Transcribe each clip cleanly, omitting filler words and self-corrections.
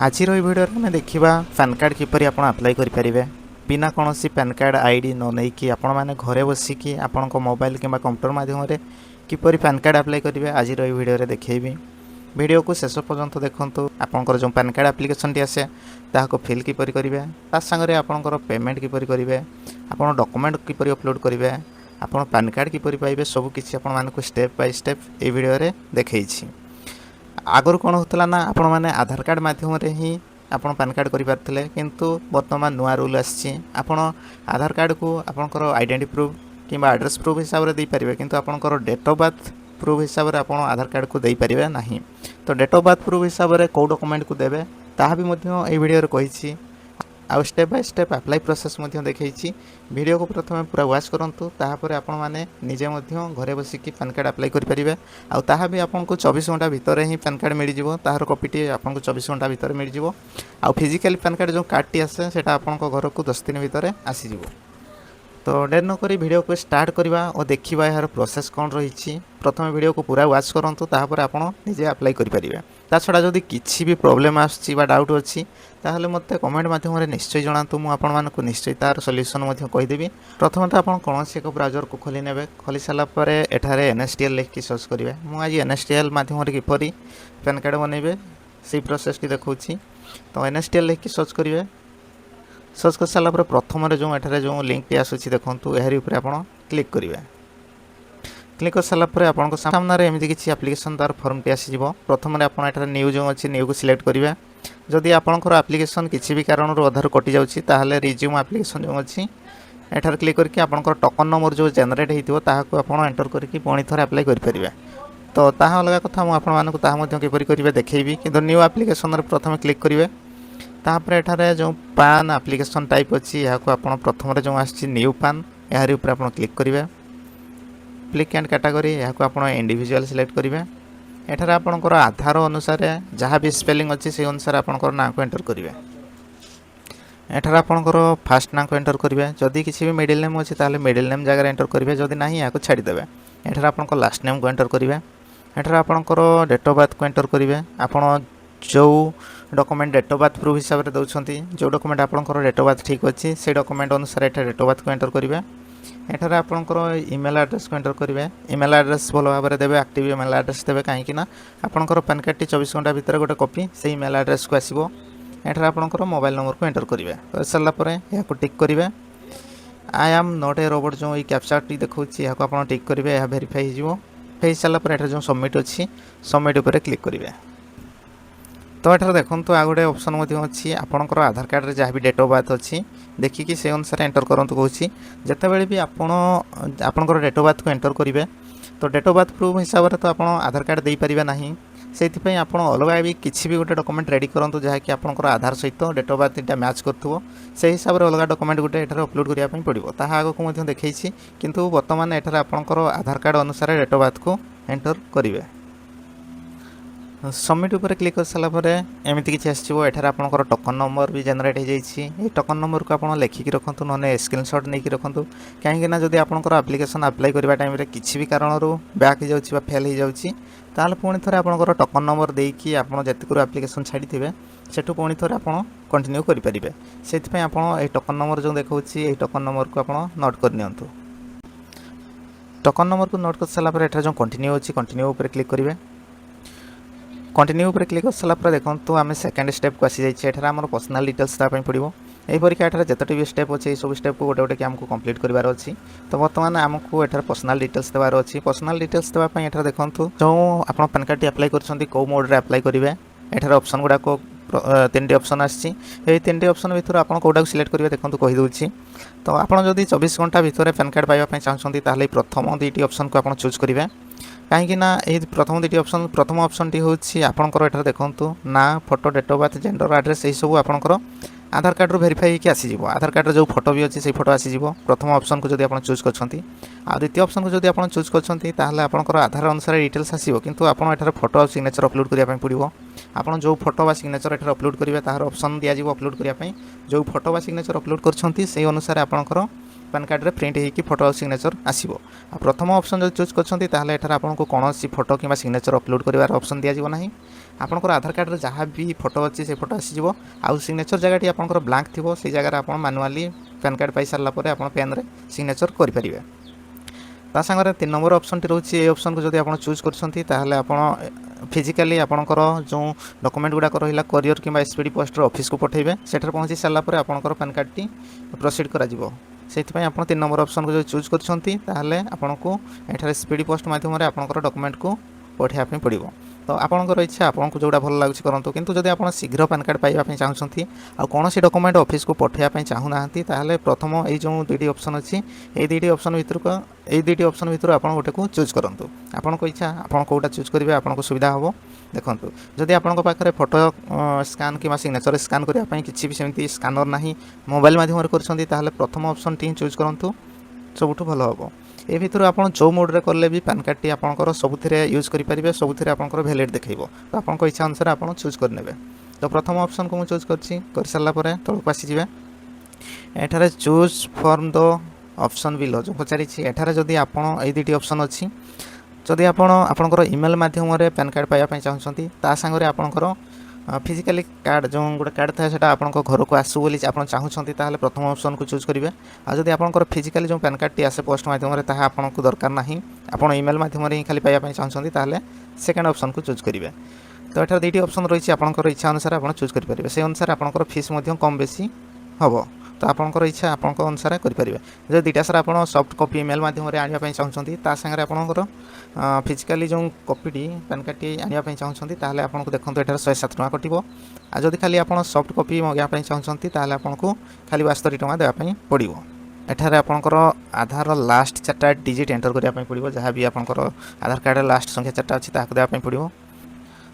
आज भिडियो में देखा पैन कार्ड किपर आप अप्लाई करेंगे बिना कौन पैन कार्ड आईडी न नहीं कि आपण मैंने घरे बसिकी आपण मोबाइल कि कंप्यूटर माध्यम किपर पैन कार्ड अप्लाई करेंगे आज भिडियो देखी वीडियो को शेष पर्यंत देखूँ आपंकर जो पैन कार्ड एप्लिकेशन टी आसे ताको फिल किपर करेंगे सागर आपंकर पेमेंट किपर करेंगे आप डॉक्यूमेंट किपर अपलोड करेंगे आप पैन कार्ड किपर पाइबे सबकि आपको स्टेप बाय स्टेप ये वीडियो देखी आगुरी कौन होता ना आपण मैंने आधार कार्ड मध्यम ही आपन पैन कार्ड करि पारथिले किंतु वर्तमान नुआ रूल आछि आपन आधार कार्ड को आपनकर आइडेंटिटी प्रूफ किंबा एड्रेस प्रूफ हिसाब रे दे पारिबे किंतु आपनकर डेट ऑफ बर्थ प्रूफ हिसाब रे आपन आधार कार्ड को दे पारिबे नाही। तो डेट ऑफ बर्थ प्रूफ हिसाब रे को डॉक्यूमेंट को देबे ताहा भी मध्य ए वीडियो रे कहिछि आ step by step apply process मध्य देखैछि। वीडियो को प्रथम पूरा वॉच करंतु ताहापर आपण माने निजे मध्य घरे बसिकी पैन कार्ड अप्लाई करि परिबे आ ताहा भी आपनको 24 घंटा भीतर ही पैन कार्ड मिल जिवो ताहार कॉपीटी आपनको 24 घंटा भीतर मिल जिवो आ फिजिकल पैन कार्ड जो कार्ड टी आसे सेटा आपनको घर को 10 दिन भीतर आसी जिवो। तो डेर न करी वीडियो को स्टार्ट करवा और देखिबा यार प्रोसेस कौन रही प्रथम वीडियो को पूरा वॉच करंतु ताहापर आपण निजे अप्लाई करि परिबे। ता छडा जदी किछि भी प्रॉब्लम आछि बा डाउट अछि ताहले मते कमेंट माध्यम रे निश्चय जणातु मु आपण मानको निश्चय तार सॉल्यूशन मध्य कहि देबी। प्रथम त आपण कोनोसी एक ब्राउजर को खोली नेबे खोली साला परे एठारे एनएसटीएल लिख के सर्च करिवे। मु आज एनएसटीएल माध्यम रे किपरि पैन कार्ड बनेबे सेही प्रोसेस की देखौछि। तो एनएसटीएल लिख के सर्च करिवे सर्च कर साला पर प्रथम जो एठारे जो लिंक टी आसुछि देखंतु एहरी ऊपर आपण क्लिक करिवे। क्लिक कर साला पर आपन को सामने रे एमिति किछि एप्लिकेशन तार फॉर्म टी आसी जिवो। प्रथम रे आपण एठारे न्यू जो अछि न्यू को सिलेक्ट करिवे। जदि आपनकर एप्लिकेशन किछि भी कारण रो अधार कटि जाउछि ताहले रिज्यूम एप्लिकेशन जो अछि एठार क्लिक करके आपनकर टोकन नंबर जो जनरेट हेतिबो ताहा को आपण एंटर करके पुणी थोर अप्लाई करि परिबे। तो ताहा अलग कथा मु आपण मानको ताहा मध्य किपरि करिवे देखैबी किंतु न्यू एप्लिकेशन रे प्रथम क्लिक करिवे। तापर एठारे जो पान एप्लिकेशन टाइप अछि या को आपण प्रथम रे जो आछि न्यू पान एहारी ऊपर आपण क्लिक करिवे। क्लिक एंड कैटेगरी या को आपण इंडिविजुअल सिलेक्ट करिवे। एठारे आपनकर आधार अनुसार जहाँ भी स्पेलिंग अच्छी से अनुसार आपनकर नाम को एंटर करेंगे। एठारे आपनकर फास्ट नाम को एंटर करेंगे। जदि किसी भी मिडिल नेम अच्छी ताले मिडिल नेम जगह एंटर करेंगे जदि नहीं या छाड़ी देबे। एठारे आपनकर लास्ट नेम को एंटर करेंगे। एठारे आपनकर डेट ऑफ बर्थ को एंटर करेंगे। आपन जो document date of birth proof हिसाब से दउछंती जो डॉक्यूमेंट आपनकर डेट ऑफ बर्थ ठीक अच्छी से डॉक्यूमेंट अनुसार एठा डेट ऑफ बर्थ को एंटर करेंगे। एठारे आपनकर ईमेल एड्रेस को एंटर करेंगे। ईमेल एड्रेस भल भाव में देवे एक्टिव ईमेल एड्रेस देवे कहीं आपनकर पैन कार्ड टी 24 घंटा भीतर गोटे कॉपी से ईमेल एड्रेस को आसीबो। एठारे आपनकर मोबाइल नंबर को एंटर करेंगे। कर सारा पर या को टिक करेंगे। I am not a robot जो ये कैप्चा टी देखौछि या को आपन टिक करेंगे या वेरीफाई हो जिवो। फेस सारा पर एठारे जो सबमिट अछि सबमिट ऊपर क्लिक करेंगे। तो एठार देखो तो आ गए ऑप्शन अच्छी आपंकर आधार कार्ड रे जहाँ भी डेट ऑफ बर्थ अच्छी देखिकी से अनुसार एंटर करंतु कहूँ जितेबाला भी आपंकर डेट ऑफ बर्थ को एंटर करेंगे। तो डेट ऑफ बर्थ प्रूफ हिसाब से तो आप आधार कार्ड दे पारे ना से आप अलग भी किसी भी गोटे डॉक्यूमेंट रेडी करूँ जहाँकि आपंकर आधार सहित डेट ऑफ बर्थ इटा मैच करो से हिसाब से अलग डॉक्यूमेंट गोटे एठार अपलोड करने पड़ो ता आग को देखी किंतु वर्तमान एठार आपंकर आधार कार्ड अनुसार डेट ऑफ बर्थ को एंटर करेंगे। सबमिट ऊपर क्लिक कर सारा पर एमती किसी आसो एठार आपंकर टोकन नंबर भी जनरेट हो जाए। टोकन नंबर को आप लिखिकी रखु ना स्क्रीनशॉट नहीं रखु कहीं जब आपंकर एप्लिकेशन अप्लाई करने टाइम किसी भी कारण बैक हो फेल हो जाऊँगी ताल पुणी थे आपंकर टोकन नंबर देकी आप जितक एप्लिकेशन छाड़ी थे सेठू पुणी थे आप कंटिन्यू करेंगे। से टोकन नंबर जो देखा ये टोकन नंबर को आप नोट करनी। टोकन नंबर को नोट कर सारापर एठार जो कंटिन्यू अच्छी कंटिन्यू ऊपर क्लिक करेंगे। कंटिन्यू ऊपर क्लिक कर सारा पर देखो तो आम सेकेंड स्टेप को आसी जाइए। आम पर्सनल डिटेल्स देवाई पड़ो यहीपरिका एठार जिते भी स्टेप अच्छे सब स्टेप को गोटे गोटे आमको कंप्लीट करार अच्छी। तो बर्तमान आमको एठार पर्सनल डिटेल्स देवार अच्छी। पर्सनल डिटेल्स देवाई एठार देखो जो आप पैन कार्ड अप्लाई कर मोड में अप्लाई करेंगे एठार ऑप्शन गुड़ाक 3टी ऑप्शन आसी 3टी ऑप्शन भर आप कौटा सिलेक्ट करेंगे देखो कहीदे। तो आपड़ जब 24 घंटा भर पैन कार्ड पाइबा चाहते ताहले प्रथम 2टी ऑप्शन को आप चूज करेंगे कहीं प्रथम 2टी ऑप्शन प्रथम ऑप्शन टी हूँ आपंकर एठार देखो ना photo date of birth gender address यही सब आपंकर आधार कार्ड रू वेरीफाई होकर आसीज। आधार कार्ड जो फोटो भी अच्छी से फोटो आसीज प्रथम ऑप्शन को जब आप चूज कर द्वितीय ऑप्शन को जब आप चूज कर आधार अनुसार डिटेल्स आसो किंतु आपड़ एठार फोटो और सिग्नेचर अपलोड करने पड़ो। आप जो फोटो व सिग्नेचर एठार अपलोड करेंगे तार ऑप्शन दिज्व अपलोड करने जो फोटो व सिग्नेचर अपलोड कर अनुसार आपंकर पैन कार्ड रे प्रिंट होगी फोटो और सिग्नेचर आसो। प्रथम ऑप्शन जो चूज कर आपको कौन सी फोटो कि सिग्नेचर अपलोड करार ऑप्शन दिज्व ना आपणकर आधार कार्ड जहाँ भी फोटो अच्छी से फोटो आसीज आउ सिग्नेचर जगह आपंकर ब्लांक थी से जगह आप मैनुअली पैन कार्ड पाई सारापर आप पेन रे सिग्नेचर करेंगे ता सागर 3 नंबर ऑप्शन टी रोचे ए ऑप्शन को जदि आप चूज कर फिजिकाली आपणकर जो डॉक्यूमेंट गुड़ाक रहा कोरियर कि एसपीडी पोस्टर ऑफिस को पठेबे सेठर पहुँची सारापर आपणकर पैन कार्ड टी प्रोसीड करा से आप 3 नंबर ऑप्शन को जो चूज करको एठार स्पीड पोस्ट मध्यम आपंकर डॉक्यूमेंट को पठाइबा पड़ो तो आपंकर इच्छा आपको जोड़ा भल लगे करूँ किंतु जदि आप शीघ्र पैन कार्ड पाइबा चाहते आ कौन डॉक्यूमेंट ऑफिस को पठाइबा चाहूना ताहले प्रथम ये जो 2टी ऑप्शन अच्छी ये 2टी ऑप्शन भितर आप गोटे को चूज करूँ आपको इच्छा आप कौटा चूज करेंगे आपको सुविधा हम देखूँ जदि आपंक पाखे फोटो स्कान कि सिग्नेचर स्कान करने किसी भी सेमती स्कानर ना मोबाइल मध्यम कर प्रथम ऑप्शन टी चूज करूँ सबुठ भल हम ए भितर आप जो मोड्रे कले भी पैन कार्ड टी आपंकर सबुथिरे यूज करेंगे सबुथिरे आपंकर वैलिड देखो तो आपंक इच्छा अनुसार आप चूज करने तो प्रथम ऑप्शन को मुझे चूज कर सारापर तौक आसीजे एठारे choose from the option below जो पचारि एठारे जदि आप 2टी ऑप्शन अच्छी जदि आपंकर ईमेल मध्यम पैन कार्ड पाइबा चाहते ता सांगरे आपंकर फिजिकाली कार्ड जो गोटे कार्ड था सेटा आपन घर को आसू बोली आप चाहूँगी प्रथम ऑप्शन को चूज करेंगे आ जदि आपंकर फिजिकाली जो पैन कार्ड टी आसे पोस्ट मध्यम आपको दरकार ना आप ईमेल मध्यम ही खाली पाइबा चाहूँगी सेकेंड ऑप्शन को चूज करेंगे तो एठार 2टी ऑप्शन रही आपंकर इच्छा अनुसार आप चूज करेंगे से अनुसार आपंकर फीस कम बेसी हम तो आपंकर इच्छा आप अनुसार करेंगे जो 2टा सारा आप सॉफ्ट कॉपी ईमेल मध्यम आने चाहूँगी सागर आपंकर फिजिकाली जो कॉपीटी पैन कार्ड टी आने चाहूँगी आपको देखो एठार 107 टका कटो आ जदि खाली आप सॉफ्ट कॉपी मगाइबा चाहूँगी आपको खाली 72 टका देवाई पड़ो एठार आपंकर आधार लास्ट 4टा डिजिट एंटर करने पड़ो जहाँ भी आपंकर आधार कार्ड लास्ट संख्या 4टा अच्छी देवाई पड़ो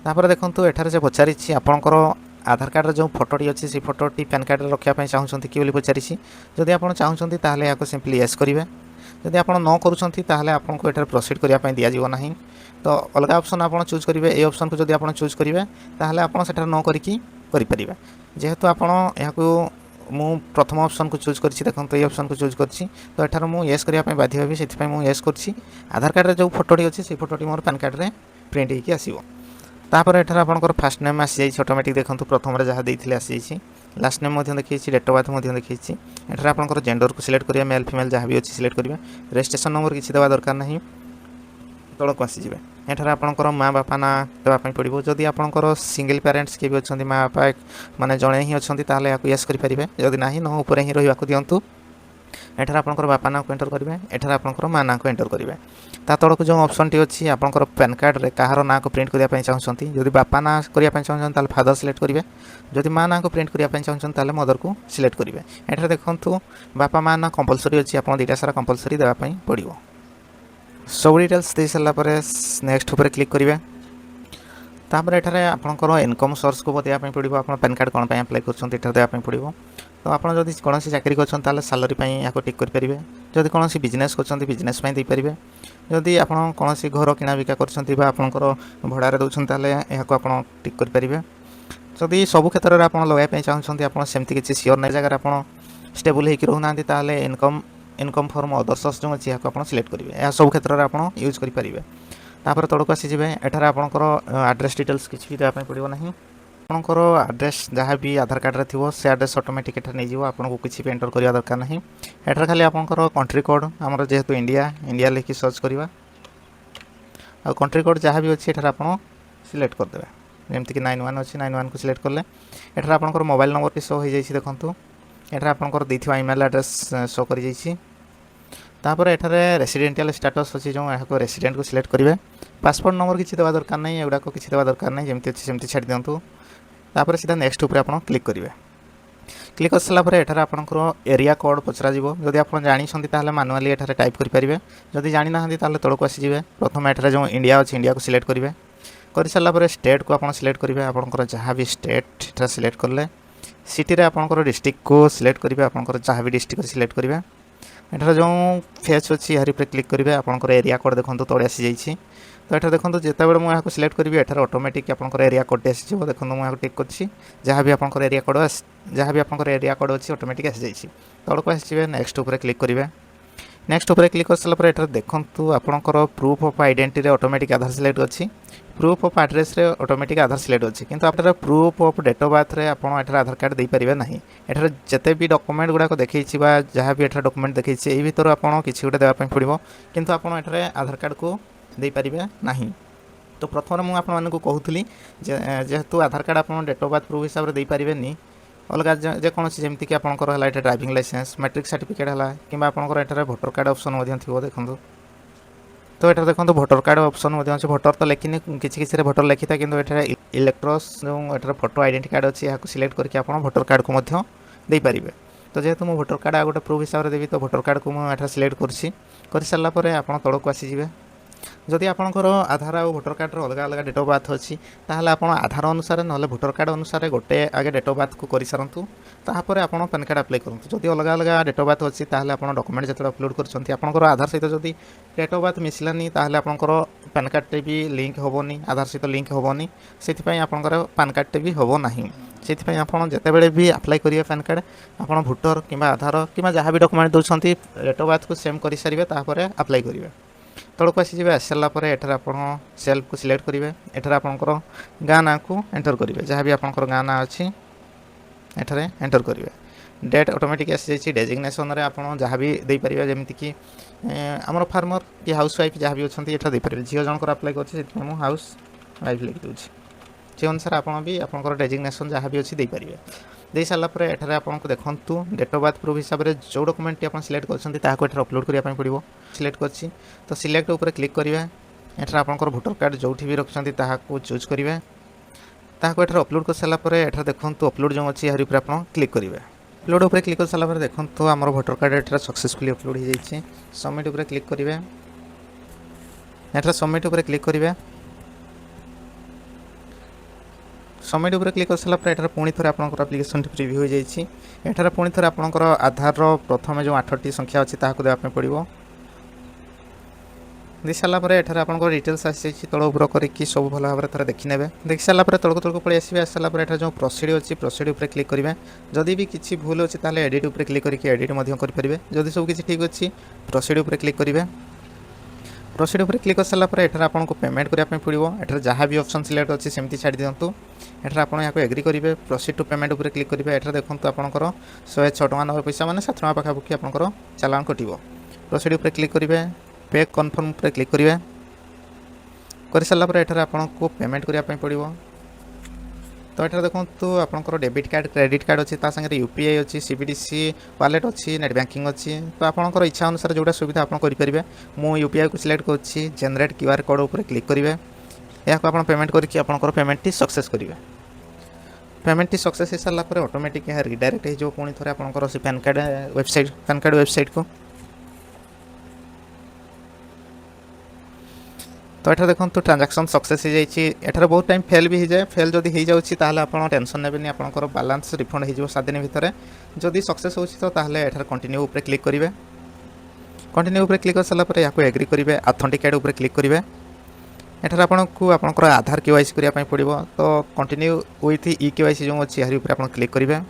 तापर देखो एठार से पचारि आपंकर आधार कार्ड जो फोटोटी अच्छी से फोटोटी पैन कार्ड रखापी चाहूँगी कि पचारि जदि आप चाहूँगी या सिंपली येस करेंगे जदि आप न करें आपको एठार प्रोसीड करने दिज्व ना तो अलग ऑप्शन आप चूज करेंगे ए ऑप्शन को जदि आप चूज करेंगे आप सेठार न करेंगे जेहेतु आप मु प्रथम ऑप्शन को चूज कर देखो ये ऑप्शन को चूज कर तो एठार मुझे येस करने बाध्य हेबी से मुझे येस कर आधार कार्ड जो फोटोटी अच्छी से फोटोटी मोर पैन कार्ड में प्रिंट होगी आसो तापर एठार आपंकर फास्ट नेम आसी जाइए ऑटोमेटिक देखो प्रथम जहाँ देते आसी जाइए लास्ट नेम देखिए डेट ऑफ बर्थ देखिए एठार आपंकर जेंडर को सिलेक्ट करेंगे मेल फीमेल जहाँ भी अच्छी सिलेक्ट करेंगे रजिस्ट्रेशन नंबर किसी देवा दरकार नहीं तौक आसीजे एठार आपंकर माँ बापा ना देवाई पड़ो जदि आपंकर सिंगल पेरेंट्स किए भी अच्छा माँ बापा माने जड़े ही अच्छा या येस करेंगे जदि ना न उपर ही रहा दिंतु एठार आपंकर बापा ना को एंटर करेंगे एठार आपंकर माँ ना को एंटर करेंगे ता तौक जो ऑप्शन टी अच्छी आपंकर पैन कार्ड रे कहार ना को प्रिंट करने चाहूँगी जदि बापा ना करने चाहूँगी फादर सिलेक्ट करेंगे जदि माँ ना को प्रिंट करने चाहूँगी मदर को सिलेक्ट करेंगे एठार देखो बापा माँ ना कंपलसरी अच्छी आप 2टा सारा कंपलसरी देवाई पड़ो सब डिटेल्स दे सारापर नेक्स्ट उपर क्लिक करेंगे तापर एठार आपंकर इनकम सोर्स को देवाई पड़ो आप पैन कार्ड कौन अप्लाई कर पड़ो तो आप जब कौन चाकरी कर सालरी या टिक करेंगे जदि कौन बिजनेस कर बिजनेस देपारे जदि आप कौन घर किना बिका कर भड़ारे दौरान यहाँ आप टिक करेंगे जदि सब क्षेत्र में आप लगाई चाहूँगी आप सेमती किसी सियोर नहीं जगह आप स्टेबल होकर रोना इनकम फॉर्म अदर सोर्स जो अच्छी यहाँ आप सिलेक्ट करेंगे यह सब क्षेत्र में आप यूज करेंगे तापर तौक आसीजे एठार आपंकर एड्रेस डिटेल्स किसी भी देवाई पड़ो ना आपंकर एड्रेस जहाँ भी आधार कार्ड रे थी से एड्रेस ऑटोमेटिक एठार नहीं जीव आपको किसी भी एंटर करवा दरकार नहीं एठार खाली आपंकर कंट्री कोड आमर जेहेतु इंडिया लिखि सर्च करवा आ कंट्री कोड जहाँ भी अच्छी एठार आप सिलेक्ट करदे जमीक 91 अच्छी 91 को सिलेक्ट कले एठार आपंकर मोबाइल नंबर शो हो जाइए देखो एठार आपंकर देथिबा ईमेल एड्रेस शो कर जाइए तापर एठार रेसिडेंटियल स्टेटस अच्छी जो यहाँ रेसिडेंट को सिलेक्ट करेंगे पासपोर्ट नंबर किसी देवा दरकार नहीं एगुड़ाक किसी देवा दरकार नहीं जमी अच्छी सेमती छाड़ दिंतु तापर सीधा नेक्स्ट उपर आप क्लिक करेंगे क्लिक कर सारापर एठार आपंकर एरिया कोड पचरा जदि आप जानते मानुआली एठार टाइप करेंगे जदि जानी ना तौक आसीजे प्रथम एठार जो इंडिया अच्छी इंडिया को सिलेक्ट करेंगे कर सारापर स्टेट को आप सिलेक्ट करेंगे आपंकर जहाँ भी स्टेट एठार सिलेक्ट कले सिटी रे आपंकर डिस्ट्रिक्ट को सिलेक्ट करेंगे आपंकर जहाँ भी डिस्ट्रिक्ट सिलेक्ट करेंगे एठार जो फेच अच्छी यार क्लिक करेंगे आपंकर एरिया कोड देखो तले आसी जाइए तो एठार देखो जिते बड़े मुझे सिलेक्ट करी एठार ऑटोमेटिक आपंकर एरिया कोड आसी देखो मुझे टिक कर जहाँ भी आपंकर एरिया कोड अच्छी ऑटोमेटिक आसी जाइए तौक आसीजे नेक्स्ट उपर क्लिक करेंगे नेक्स्ट ऊपर क्लिक कर सारा एठार देखंतु आपणकर proof of identity automatic Aadhaar select अछि प्रूफ ऑफ एड्रेस रे ऑटोमेटिक आधार सिलेक्ट अछि किंतु आपन proof of date of birth रे आपन एठार आधार कार्ड दे परिबे नाही एठार जते भी डॉक्यूमेंट गुडा को देखैछि बा जहां भी एठार डॉक्यूमेंट देखैछि एही भीतर आपन किछि गुडा देबा पय पड़िबो किंतु आपन एठार आधार कार्ड को दे परिबे नाही तो प्रथम मु आपन मानको कहउथली जेहेतु आधार कार्ड आपन डेट ऑफ बर्थ प्रूफ हिसाब रे दे परिबेनी अलग जेकोसी जमती कि आपंकर है ड्राइविंग लाइसेंस मैट्रिक सर्टिफिकेट है कि आपंकर एठार भोटर कार्ड ऑप्शन थी देखो तो ये देखो भोटर कार्ड ऑप्शन अच्छे भोटर तो लिखिनी किसी भोटर लिखी था कि इलेक्ट्रोस जो एठार फोटो आइडेंटिटी कार्ड अच्छी यहाँ सिलेक्ट करके आप भोटर कार्ड को दे पारे तो जेहेतु मुझे भोटर कार्ड आ गोटे प्रूफ हिसाब से देवी तो भोटर कार्ड को मुझे सिलेक्ट कर सारापर आप तौक आसीजे जदि आपंकर आधार और भोटर कार्ड अलग अलग डेट ऑफ बर्थ अच्छी ताहले आप आधार अनुसार ना भोटर कार्ड अनुसार गोटे आगे डेट ऑफ बर्थ को कर सारूँ तापर आप पैन कार्ड अप्लाई करूँ जदि अलग अलग डेट ऑफ बर्थ अच्छी ताहले आप डॉक्यूमेंट जो अपलोड कर आधार सहित जदि डेट ऑफ बर्थ मिसलानी ताहले आपंकर पैन कार्ड भी लिंक होबनी आधार सहित लिंक होबनी से आपंकर पैन कार्ड भी होब नहीं से आप जिते भी अप्लाई करेंगे पैन कार्ड आप भोटर कि आधार कि जहाँ भी डॉक्यूमेंट दौरान डेट ऑफ बर्थ को सेम कर सारे अप्लाई करेंगे तौक आसीजे आसी सारापर एठार आप सेल्फ को सिलेक्ट करेंगे एठार आपंकर गाँ ना को एंटर करेंगे जहाँ भी आपंकर गाँ ना अच्छी एठार एंटर करेंगे डेट ऑटोमेटिक आसी जाइए डेजिग्नेशन रे आप जहाँ भी दे पारे जमीक कि आमर फार्मर कि हाउस वाइफ जहाँ भी अच्छा एठार दे पारे झील जनकर अप्लाई कर हाउस वाइफ लिखि दूसरी से अनुसार आप भी आपंकर डेजिग्नेशन जहाँ भी अच्छी दे पारे दे सारापर एठार आपको देखूँ डेट ऑफ बर्थ प्रूफ हिसाब से जो डॉक्यूमेंट आप सिलेक्ट कर अपलोड करने पड़ो सिलेक्ट कर तो सिलेक्ट उपर क्लिक करेंगे एठार आपंकर भोटर कार्ड जो भी रखिंट को चूज करेंगे ताको एठार अपलोड कर सारापर एठार देखूँ अपलोड जो अच्छी यार आप क्लिक करेंगे अपलोड उपर क्लिक कर सारापर देखूँ आम भोटर कार्ड एठार सक्सेसफुली अपलोड हो जाए सबमिट उपर क्लिक करेंगे एठार सबमिट उपर क्लिक करेंगे सबमिट उपर क्लिक कर सारापर एठार पुणी थे आपंकर एप्लिकेशन प्रिव्यू हो जाए एठार पुणी थे आपंकर आधार प्रथम जो 8टी संख्या अच्छी ताकू देवाई पड़ो दे सारापर एठार आपंकर डिटेल्स आसी तल उपर करके सब भल भाव में देखने देखी सारापर तलक तलक पलि आसवे आस सारापर एठार जो प्रोसीड अच्छी प्रोसीड उपर क्लिक करेंगे जदि भी किसी भूल अच्छी ताले एडिट उपर क्लिक करके एडिट करेंगे जदि सब किसी ठीक अच्छी प्रोसीड उपर क्लिक करेंगे प्रोसीड उपर क्लिक कर सारापर एठार आपको पेमेंट करने पड़ो एठार जहाँ भी ऑप्शन सिलेक्ट अच्छी सेमती छाड़ी दिंतु एठार आप यहाँ एग्री करेंगे प्रोसीड टू पेमेंट उपर क्लिक करेंगे एठार देखो आपंकर 106 टका 90 पैसा माने 7 टका पाखापाखि आपंकर चालान कटो प्रोसीड उपर क्लिक करेंगे पे कन्फर्म उपर क्लिक करेंगे कर सारापर एठार आपको पेमेंट करने पड़ो तो ये देखो आपंकर डेबिट कार्ड क्रेडिट कार्ड अच्छी सागर यूपीआई अच्छी सीबीडीसी वालेट अच्छी नेट बैंकिंग अच्छी तो आपंकर इच्छा अनुसार जोटा सुविधा आप करेंगे मु यूपीआई को सिलेक्ट कर जेनेरेट क्यूआर कोड उपर क्लिक करेंगे या आप पेमेंट करके आपंकर पेमेंट सक्सेस करेंगे पेमेंट सक्सेस हो सारापर ऑटोमेटिक यहाँ रिडायरेक्ट हो पुणी थे आपंकर से पैन कार्ड वेबसाइट को तो ये देखो ट्रांजैक्शन सक्सेस हो जाए बहुत टाइम फेल भी हो जाए फेल जदि हो जाए आप टेंशन नेबेनि आपंकर बैलेंस रिफंड हो 7 दिन भितर जदि सक्सेस हो तो एठार कंटिन्यू उपर क्लिक करेंगे कंटिन्यू उपर क्लिक कर सारापर या एग्री करेंगे ऑथेंटिकेट उपर क्लिक करेंगे एठार आपको आपंकर आधार केवाईसी करने पड़ो तो कंटिन्यू विथ e-KYC जो अच्छी यार आप क्लिक करेंगे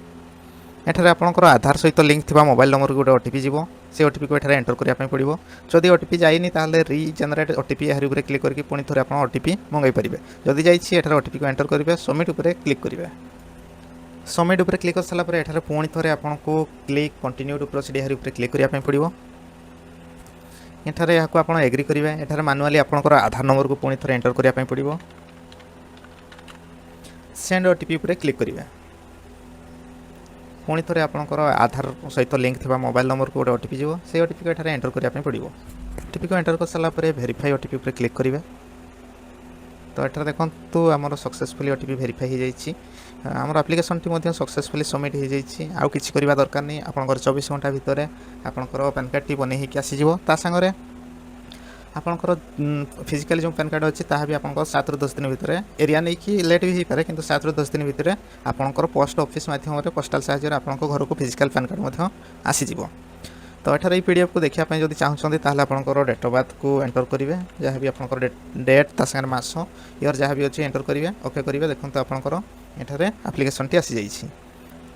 एठार आपंकर आधार सहित लिंक थी मोबाइल नंबर को गोटे ओटीपी जीवो से ओटीपी को एठार एंटर करने पड़ो जदि ओटीपी जाइनी ताले रीजेनेरेट ओटीपी यार उपर क्लिक करके पुणी थे आप ओटीपी मंगाई पारे जदि जाइए एठार ओटीपी को एंटर करेंगे सबमिट उपर क्लिक करेंगे सबमिट उपर क्लिक कर सारापर एठार पुणी थे आपको क्लिक कंटिन्यू टू प्रोसीड यार उपर क्लिक करने पड़ो एठार या आप एग्री करेंगे एठार मैनुअली आपंकर आधार नंबर को पुणी थे एंटर करने पड़ो सेंड ओटीपी उपर क्लिक करेंगे पुणी थे आपंकर आधार सहित लिंक थी मोबाइल नंबर को गोटे ओटीपी जीवो से ओटीपी को एठार एंटर करने पड़ो ओटीपी को एंटर कर सारापर वेरीफाई ओटीपी उपर क्लिक करेंगे तो एठार देखो आमर सक्सेसफुली ओटीपी वेरीफाई हो जाए आमर एप्लिकेशन टी सक्सेसफुली सबमिट हो जाए आउ किसी करवा दरकार नहीं आपंकर 24 घंटा भितर आपंकर पैन कार्ड टी बन आसीଯିव ता सागरे आपंकर फिजिकली जो पैन कार्ड अच्छी ताहा भी आपंकर 7 ରୁ 10 दिन भितर एरिया नहीं कि लेट भी हो पारे किंतु 7 ରୁ 10 दिन भितर आपंकर पोस्ट ऑफिस माध्यम पोस्टाल साहाय्य आपंकर घर को फिजिकल पैन कार्ड आसीଯିव तो एठार पीडीएफ को देखा जब चाहते आपंकर डेट ऑफ बर्थ को एंटर करेंगे जहाँ भी आपंकर डेट तासांगे मास ईयर जहाँ भी अच्छी एंटर करेंगे ओके करेंगे देखो आपंकर एठार एप्लिकेशन टी आसी जाइए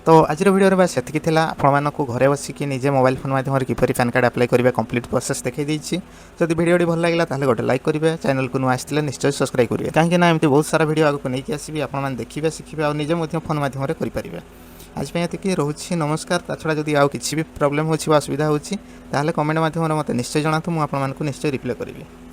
तो आज वीडियो बस सेतिकी थिला आपण मानकु घरे बसिकी निजे मोबाइल फोन माध्यम किपरि पैन कार्ड अप्लाई करिवे कंप्लीट प्रोसेस देखै दैछि। जदि वीडियो भल लागला ताले गोटे लाइक करिवे, चैनल को नु आस्थिले निश्चय सब्सक्राइब करिवे, काहे कि ना एमती बहुत सारा वीडियो आगु नै कि आसीबी आपण मान देखिबे सिखिबे आ निजे मध्य फोन माध्यम रे करि परिबे। आज पे एतिकी रहउछि, नमस्कार। ता छडा जदि आउ किछि भी प्रॉब्लम होछि वा असुविधा होछि ताले कमेंट माध्यम रे मते निश्चय जणातु, मु आपण मानकु निश्चय रिप्लाई करिवे।